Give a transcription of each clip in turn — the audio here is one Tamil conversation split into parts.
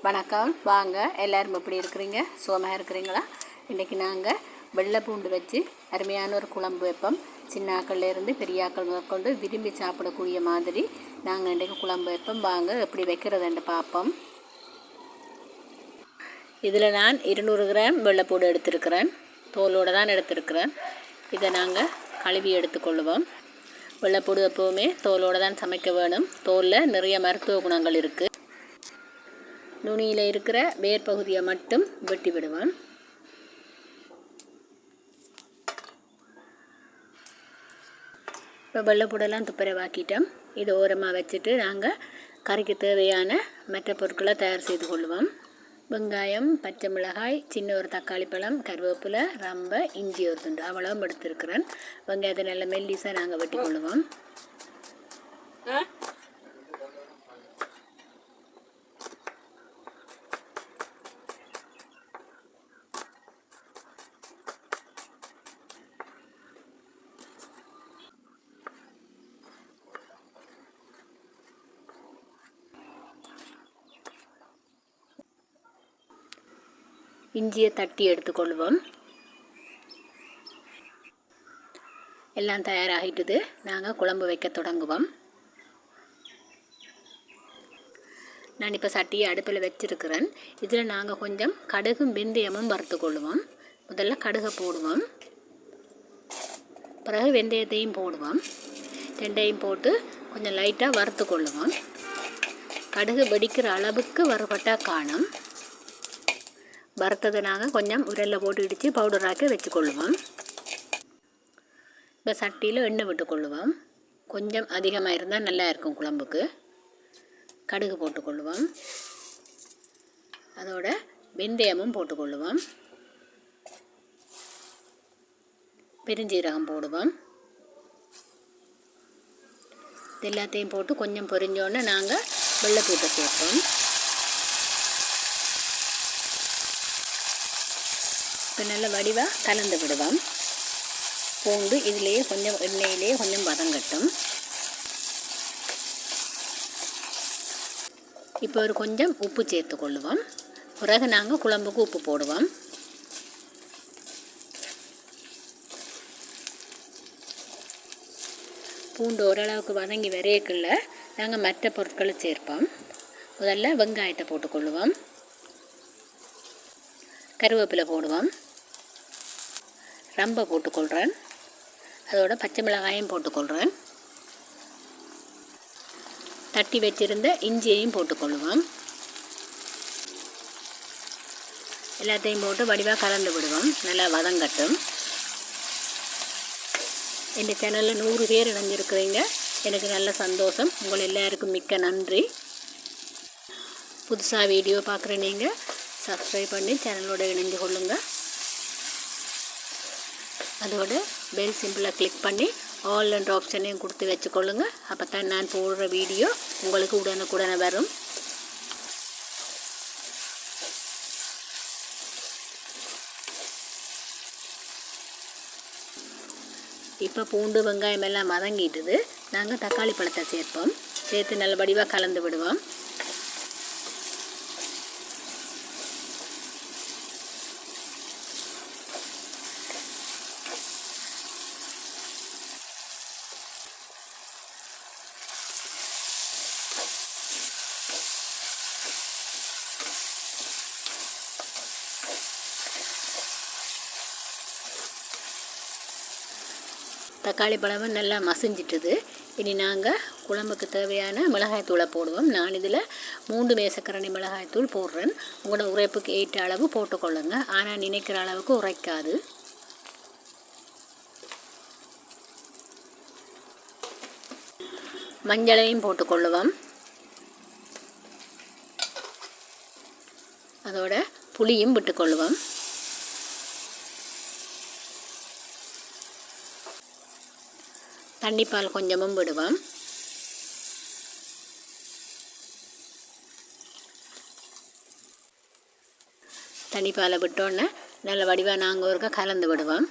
வணக்கம். வாங்க, எல்லோரும் எப்படி இருக்கிறீங்க? சுகமாக இருக்கிறீங்களா? இன்றைக்கி நாங்கள் வெள்ளை பூண்டு வச்சு அருமையான ஒரு குழம்பு வைப்போம். சின்னாக்கள்லேருந்து பெரியாக்கள் முதற்கொண்டு விரும்பி சாப்பிடக்கூடிய மாதிரி நாங்கள் இன்றைக்கி குழம்பு வைப்போம். வாங்க எப்படி வைக்கிறதுன்னு பார்ப்போம். இதில் நான் 200 கிராம் வெள்ளைப்பூண்டு எடுத்திருக்கிறேன். தோலோடு தான் எடுத்திருக்கிறேன். இதை நாங்கள் கழுவி எடுத்துக்கொள்ளுவோம். வெள்ளைப்பூண்டு எப்போவுமே தோலோடு தான் சமைக்க வேணும். தோலில் நிறைய மருத்துவ குணங்கள் இருக்குது. நுனியில் இருக்கிற வேர் பகுதியை மட்டும் வெட்டி விடுவோம். இப்போ வெள்ளைப்பூடெல்லாம் துப்புரவாக்கிட்டோம். இது ஓரமாக வச்சுட்டு நாங்கள் கறிக்கு தேவையான மற்ற பொருட்களை தயார் செய்து கொள்வோம். வெங்காயம், பச்சை மிளகாய், சின்ன ஒரு தக்காளி பழம், கருவேப்பிலை, ரம்பை, இஞ்சி ஒரு துண்டு அவ்வளவும் எடுத்துருக்கிறேன். வெங்காயத்தை நல்ல மெல்லிசாக நாங்கள் வெட்டி கொள்ளுவோம். இஞ்சியை தட்டி எடுத்துக்கொள்வோம். எல்லாம் தயாராகிட்டுது. நாங்கள் குழம்பு வைக்க தொடங்குவோம். நான் இப்போ சட்டியை அடுப்பில் வச்சுருக்கிறேன். இதில் நாங்கள் கொஞ்சம் கடுகும் வெந்தயமும் வறுத்து கொள்ளுவோம். முதல்ல கடுகை போடுவோம், பிறகு வெந்தயத்தையும் போடுவோம். ரெண்டையும் போட்டு கொஞ்சம் லைட்டாக வறுத்து கொள்ளுவோம். கடுகு வெடிக்கிற அளவுக்கு வறுபட்டால் காணும். வறுத்ததை நாங்கள் கொஞ்சம் உரலில் போட்டு இடித்து பவுடராக்கி வச்சுக்கொள்ளுவோம். இப்போ சட்டியில் எண்ணெய் விட்டுக்கொள்ளுவோம். கொஞ்சம் அதிகமாக இருந்தால் நல்லா இருக்கும் குழம்புக்கு. கடுகு போட்டுக்கொள்ளுவோம். அதோட வெந்தயமும் போட்டுக்கொள்ளுவோம். பெருஞ்சீரகம் போடுவோம். இது எல்லாத்தையும் போட்டு கொஞ்சம் பொரிஞ்சோன்னே நாங்கள் வெள்ளைப்பூட்டை சேர்ப்போம். இப்போ நல்ல வடிவாக கலந்து விடுவோம். பூண்டு இதிலேயே கொஞ்சம் எண்ணெயிலேயே கொஞ்சம் வதங்கட்டும். இப்போ ஒரு கொஞ்சம் உப்பு சேர்த்து கொள்ளுவோம். பிறகு நாங்கள் குழம்புக்கு உப்பு போடுவோம். பூண்டு ஓரளவுக்கு வதங்கி வரையக்குள்ள நாங்கள் மற்ற பொருட்களை சேர்ப்போம். முதல்ல வெங்காயத்தை போட்டுக்கொள்ளுவோம். கருவேப்பிலை போடுவோம். ரம்பை போட்டுக்கொள்கிறேன். அதோட பச்சை மிளகாயும் போட்டுக்கொள்கிறேன். தட்டி வச்சிருந்த இஞ்சியையும் போட்டுக்கொள்ளுவோம். எல்லாத்தையும் போட்டு வடிவாக கலந்து விடுவோம். நல்லா வதங்கட்டும். இந்த சேனலில் 100 பேர் இணைஞ்சிருக்கிறீங்க. எனக்கு நல்ல சந்தோஷம். உங்கள் எல்லாருக்கும் மிக்க நன்றி. புதுசாக வீடியோ பார்க்குற நீங்கள் சப்ஸ்கிரைப் பண்ணி சேனலோடு இணைஞ்சு கொள்ளுங்கள். அதோட பெல் சிம்பிளை கிளிக் பண்ணி ஆல் என்ற ஆப்ஷனையும் கொடுத்து வச்சுக்கொள்ளுங்க. அப்போ தான் நான் போடுற வீடியோ உங்களுக்கு உடனுக்குடனே வரும். இப்போ பூண்டு வெங்காயம் எல்லாம் வதங்கிட்டுது. நாங்கள் தக்காளி பழத்தை சேர்ப்போம். சேர்த்து நல்ல வடிவாக கலந்து விடுவோம். தக்காளி பழமும் நல்லா மசிஞ்சிட்டுது. இனி நாங்கள் குழம்புக்கு தேவையான மிளகாய்த்தூளை போடுவோம். நான் இதில் 3 மேசக்கரணி மிளகாய்த்தூள் போடுறேன். உங்களோட உரைப்புக்கு ஏற்ற அளவு போட்டுக்கொள்ளுங்க. ஆனால் நினைக்கிற அளவுக்கு உரைக்காது. மஞ்சளையும் போட்டுக்கொள்ளுவோம். அதோட புளியும் விட்டுக்கொள்ளுவோம். தண்ணிப்பால் கொஞ்சமும் விடுவோம். தண்ணிப்பாலை விட்டோன்னே நல்ல வடிவாக நாங்கள் ஒருக்கா கலந்து விடுவோம்.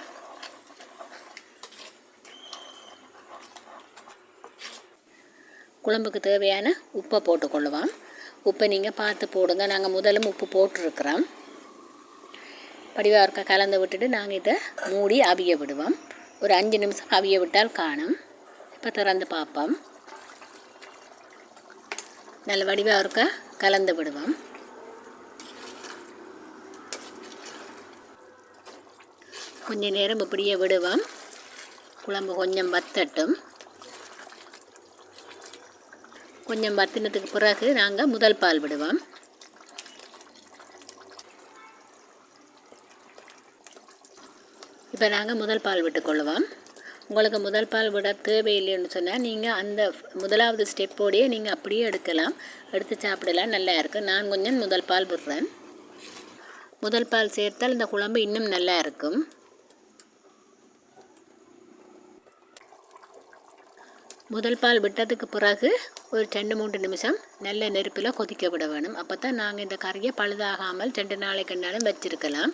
குழம்புக்கு தேவையான உப்பை போட்டுக்கொள்ளுவோம். உப்பை நீங்கள் பார்த்து போடுங்க. நாங்கள் முதலும் உப்பு போட்டிருக்கிறோம். வடிவாக இருக்க கலந்து விட்டுட்டு நாங்கள் இதை மூடி அவிய விடுவோம். ஒரு 5 நிமிஷம் அவிய விட்டால் காணும். இப்போ திறந்து பார்ப்போம். நல்ல வடிவாக இருக்க கலந்து விடுவோம். கொஞ்ச நேரம் இப்படியே விடுவோம். குழம்பு கொஞ்சம் வத்தட்டும். கொஞ்சம் வத்தினத்துக்கு பிறகு நாங்கள் முதல் பால் விடுவோம். இப்போ நாங்கள் முதல் பால் விட்டுக்கொள்ளுவோம். உங்களுக்கு முதல் பால் விட தேவையில்லைன்னு சொன்னால் நீங்கள் அந்த முதலாவது ஸ்டெப்போடையே நீங்கள் அப்படியே எடுக்கலாம், எடுத்து சாப்பிடலாம், நல்லா இருக்கும். நான் கொஞ்சம் முதல் பால் விடுறேன். முதல் பால் சேர்த்தால் இந்த குழம்பு இன்னும் நல்லா இருக்கும். முதல் பால் விட்டதுக்கு பிறகு ஒரு 2-3 நிமிஷம் நல்ல நெருப்பில் கொதிக்க விட வேணும். அப்போ தான் நாங்கள் இந்த கறியை பழுதாகாமல் 2 நாளைக்குன்னாலும் வச்சிருக்கலாம்.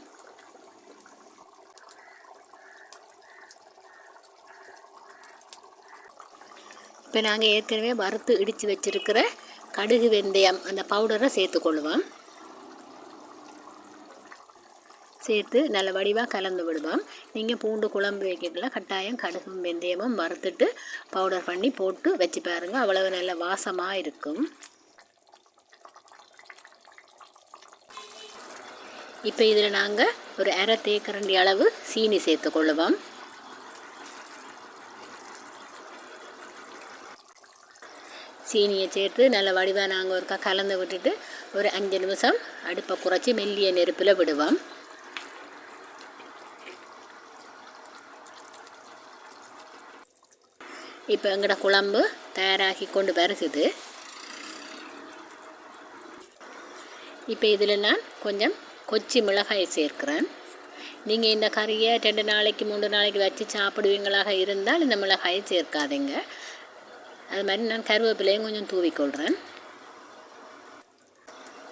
இப்போ நாங்கள் ஏற்கனவே வறுத்து இடித்து வச்சுருக்கிற கடுகு வெந்தயம் அந்த பவுடரை சேர்த்துக்கொள்ளுவோம். சேர்த்து நல்ல வடிவாக கலந்து விடுவோம். நீங்கள் பூண்டு குழம்பு வைக்கிறதுல கட்டாயம் கடுகும் வெந்தயமும் வறுத்துட்டு பவுடர் பண்ணி போட்டு வச்சு பாருங்கள். அவ்வளவு நல்ல வாசமாக இருக்கும். இப்போ இதில் நாங்கள் ஒரு 1/2 தேக்கரண்டி அளவு சீனி சேர்த்துக்கொள்ளுவோம். சீனியை சேர்த்து நல்ல வடிவாக நாங்கள் ஒருக்கா கலந்து விட்டுட்டு ஒரு 5 நிமிஷம் அடுப்பை குறைச்சி மெல்லிய நெருப்பில் விடுவோம். இப்போ எங்களோட குழம்பு தயாராகி கொண்டு வருகுது. இப்போ இதில் நான் கொஞ்சம் கொச்சி மிளகாய் சேர்க்கிறேன். நீங்கள் இந்த கறியை 2 நாளைக்கு 3 நாளைக்கு வச்சு சாப்பிடுவீங்களாக இருந்தால் இந்த மிளகாயை சேர்க்காதீங்க. அது மாதிரி நான் கருவேப்பிலையும் கொஞ்சம் தூவிக்கொள்கிறேன்.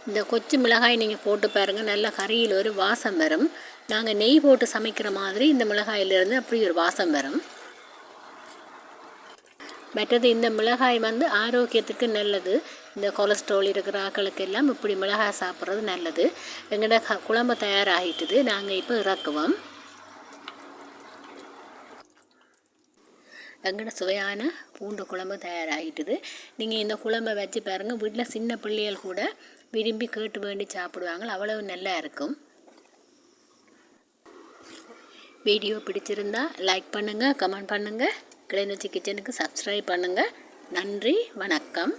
இந்த கொச்சி மிளகாய் நீங்கள் போட்டு பாருங்கள், நல்ல கறியில் ஒரு வாசம் வரும். நாங்கள் நெய் போட்டு சமைக்கிற மாதிரி இந்த மிளகாயிலிருந்து அப்படி ஒரு வாசம் வரும். மற்றது இந்த மிளகாய் ஆரோக்கியத்துக்கு நல்லது. இந்த கொலஸ்ட்ரால் இருக்கிற ஆக்களுக்கு எல்லாம் இப்படி மிளகாய் சாப்பிட்றது நல்லது. எங்களோட குழம்பு தயாராகிட்டுது. நாங்கள் இப்போ இறக்குவோம். எங்களோட சுவையான பூண்டு குழம்பு தயாராகிட்டுது. நீங்கள் இந்த குழம்பை வச்சு பாருங்கள். வீட்டில் சின்ன பிள்ளைகள் கூட விரும்பி கேட்டு வேண்டி சாப்பிடுவாங்க. அவ்வளவு நல்லா இருக்கும். வீடியோ பிடிச்சிருந்தா லைக் பண்ணுங்கள், கமெண்ட் பண்ணுங்கள். கிளிநொச்சி கிச்சனுக்கு சப்ஸ்கிரைப் பண்ணுங்கள். நன்றி, வணக்கம்.